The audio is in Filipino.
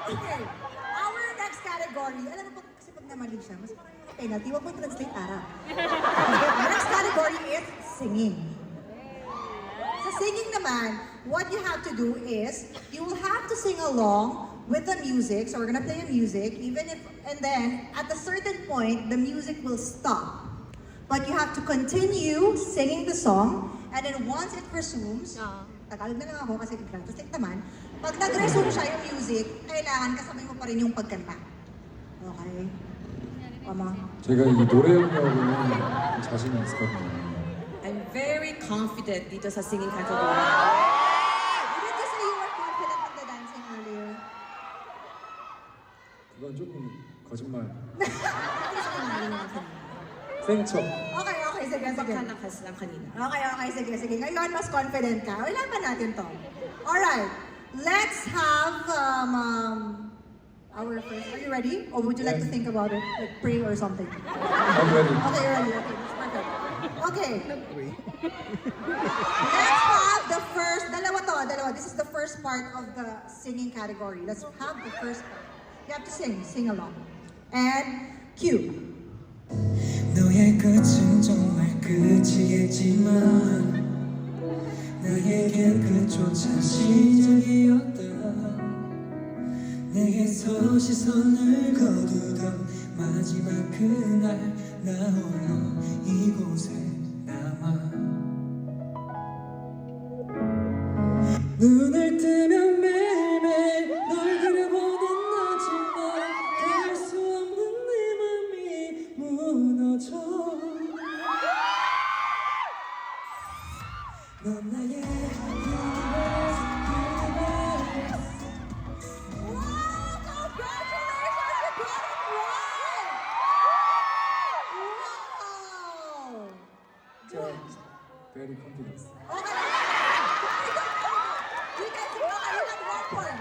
Okay. Our next category, alam mo po, kasi pag namali siya, mas parang yung penalty, wag mo translate ara. Our next category is singing. Sa singing naman, what you have to do is, you will have to sing along with the music. So we're gonna play a music, and then at a certain point, the music will stop. But you have to continue singing the song, and then once it resumes, Tagalog na lang ako kasi translate naman, pag nag-resume siya yung music, kailangan kasabay mo pa rin yung pagkanta. Okay? Tama? 제가 이 노래 연기하고는 자신이 있었거든요. I'm very confident dito sa singing category. Didn't you say you were confident in the dancing earlier? 그건 조금 거짓말. Ano sinungaling naman kanina? 생척. Okay, sige. Baka nakas lang kanina. Okay, sige. Ngayon, mas confident ka. Wala pa natin to. Alright, let's have our first. Are you ready? Or would you like to think about it? Like pray or something? I'm ready. Okay, you're ready. Okay, that's perfect. Okay. Let's have the first, dalawa. This is the first part of the singing category. Let's have the first part. You have to sing along. And cue. 너의 끝은 정말 끝이겠지만 나에겐 그조차 시작이었다. 내게서 시선을 거두던 마지막 그날 나 홀로 이곳에 남아. 눈을 뜨면 매일매일 널 그려보는 나지만 닿을 수 없는 내 맘이 무너져. 넌 나의 universe. Wow! Congratulations! You got it right! Wow! Very confident. Okay. You got 1 point.